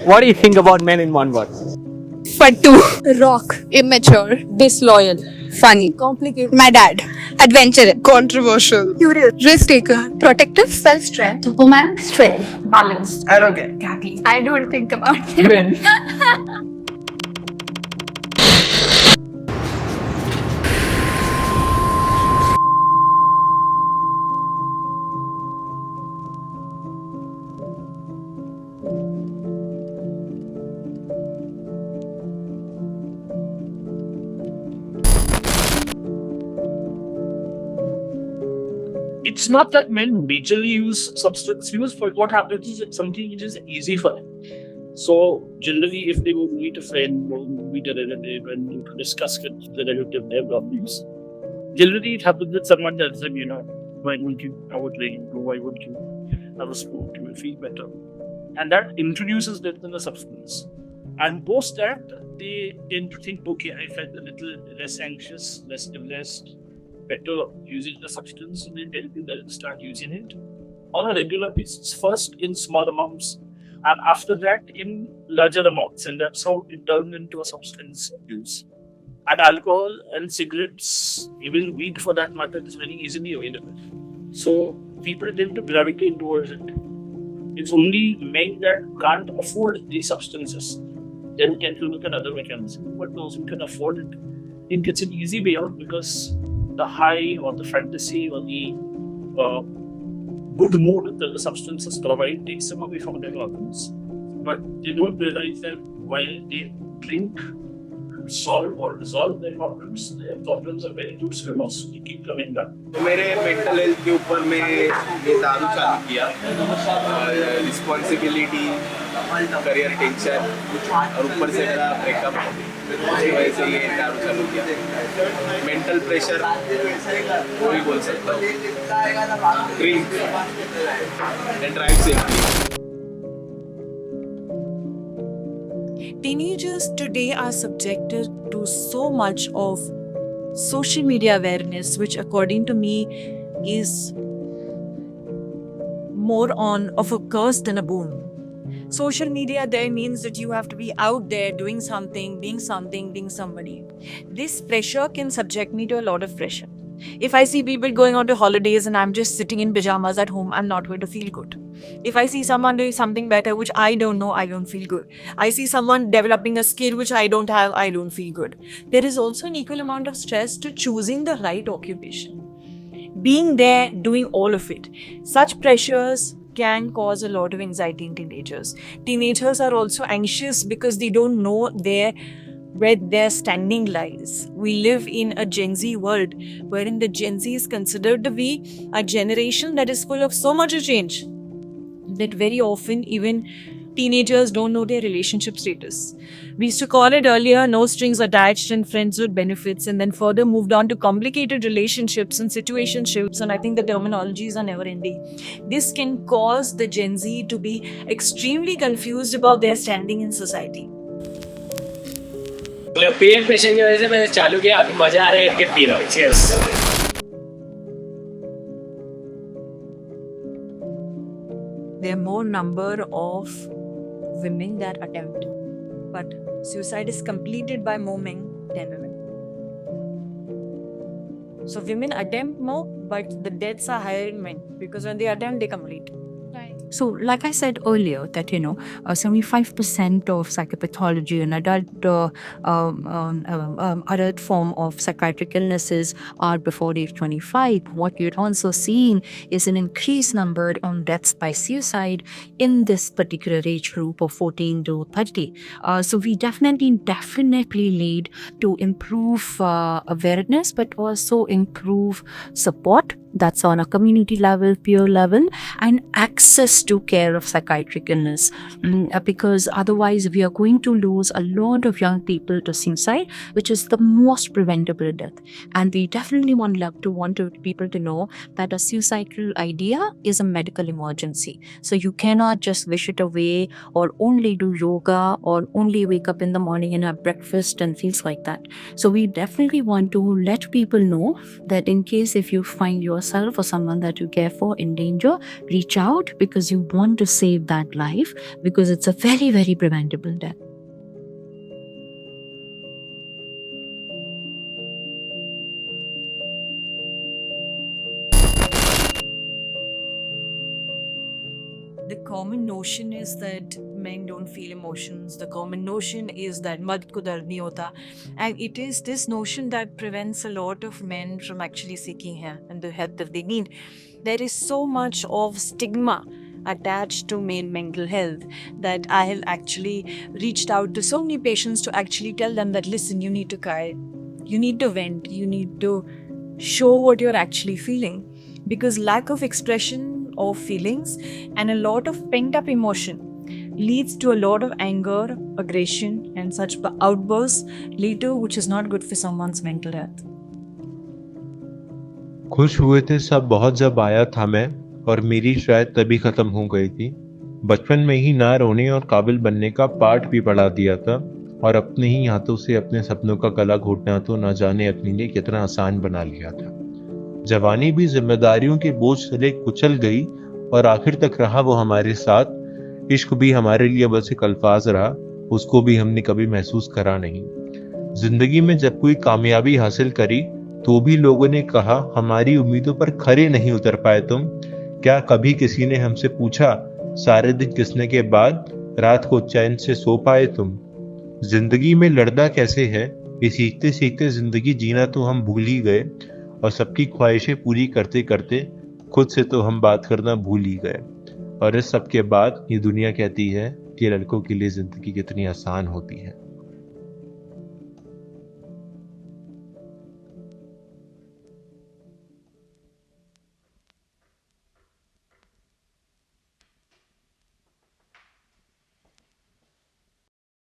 What do you think about men in one word? Pattu. Rock. Immature. Disloyal. Funny. Complicated. My dad. Adventurous. Controversial. Curious. Risk taker. Protective. Self-strength. Superman. Strength. Balanced. Arrogant. Catty. I don't think about it. Even. It's not that men majorly use substance use, but what happens is it's something which is easy for them. So generally, if they go meet a friend or meet a relative and to discuss with the relative their problems, generally it happens that someone tells them, why won't you have a drink, or why won't you have a smoke, you will feel better. And that introduces them to the substance. And post that, they tend to think, okay, I felt a little less anxious, less depressed, better using the substance, and then they'll start using it on a regular basis. First in small amounts, and after that in larger amounts, and that's how it turns into a substance use. And alcohol and cigarettes, even weed for that matter, is very easily available. So people tend to gravitate towards it. It's only men that can't afford these substances then tend to look at other mechanisms. But those who can afford it, it gets an easy way out because the high or the fantasy or the good mood that the substances provide takes them away from their problems. But they don't realize that while they drink, solve or resolve their problems are very good swimmers. They keep coming back. तो मेरे mental health के ऊपर मैं ये दारू चालू किया, responsibility, career tension और ऊपर से मेरा ब्रेकअप, उसकी वजह से ये दारू चालू किया. मेंटल प्रेशर कोई बोल सकता हूँ, drink and drive safely. Teenagers today are subjected to so much of social media awareness, which according to me is more on of a curse than a boon. Social media there means that you have to be out there doing something, being somebody. This pressure can subject me to a lot of pressure. If I see people going on to holidays and I'm just sitting in pajamas at home, I'm not going to feel good. If I see someone doing something better which I don't know, I don't feel good. I see someone developing a skill which I don't have, I don't feel good. There is also an equal amount of stress to choosing the right occupation. Being there, doing all of it. Such pressures can cause a lot of anxiety in teenagers. Teenagers are also anxious because they don't know where their standing lies. We live in a Gen Z world wherein the Gen Z is considered to be a generation that is full of so much change that very often even teenagers don't know their relationship status. We used to call it earlier no strings attached and friends with benefits, and then further moved on to complicated relationships and situationships, and I think the terminologies are never ending. This can cause the Gen Z to be extremely confused about their standing in society. Peer pressure की वजह से मैंने चालू किया. अभी मजा आ रहा है करके पी रहा हूँ. Cheers. There are more number of women that attempt, but suicide is completed by more men than women. So women attempt more, but the deaths are higher in men because when they attempt, they complete. So, like I said earlier, that 75% of psychopathology and adult form of psychiatric illnesses are before age 25. What you're also seeing is an increased number on deaths by suicide in this particular age group of 14 to 30. So, we definitely need to improve awareness, but also improve support. That's on a community level, peer level, and access to care of psychiatric illness. Because otherwise we are going to lose a lot of young people to suicide, which is the most preventable death. And we definitely want people to know that a suicidal idea is a medical emergency. So you cannot just wish it away or only do yoga or only wake up in the morning and have breakfast and things like that. So we definitely want to let people know that in case if you find yourself yourself or someone that you care for in danger, reach out because you want to save that life, because it's a very, very preventable death. The common notion is that men don't feel emotions. The common notion is that mard ko dard nahi hota. And it is this notion that prevents a lot of men from actually seeking help and the help that they need. There is so much of stigma attached to male mental health that I have actually reached out to so many patients to actually tell them that, listen, you need to cry, you need to vent, you need to show what you're actually feeling. Because lack of expression of feelings and a lot of pent up emotion leads to a lot of anger, aggression, and such outbursts later, which is not good for someone's mental health. खुश हुए थे सब बहुत जब आया था मैं, और मेरी शायद तभी खत्म हो गई थी। बचपन में ही ना रोने और काबिल बनने का पाठ भी पढ़ा दिया था, और अपने ही हाथों से अपने सपनों का गला घोटना तो न जाने अपने लिए कितना आसान बना लिया था। जवानी भी जिम्मेदारियों के बोझ तले कुचल गई, और आखिर तक रहा वो हमारे साथ। इश्क भी हमारे लिए बस एक अल्फाज रहा, उसको भी हमने कभी महसूस करा नहीं। जिंदगी में जब कोई कामयाबी हासिल करी तो भी लोगों ने कहा हमारी उम्मीदों पर खरे नहीं उतर पाए तुम। क्या कभी किसी ने हमसे पूछा सारे दिन किसने के बाद रात को चैन से सो पाए तुम? जिंदगी में लड़ना कैसे है, ये सीखते सीखते जिंदगी जीना तो हम भूल ही गए, और सबकी ख्वाहिशें पूरी करते करते खुद से तो हम बात करना भूल ही गए। और इस सब के बाद ये दुनिया कहती है कि लड़कों के लिए जिंदगी कितनी आसान होती है।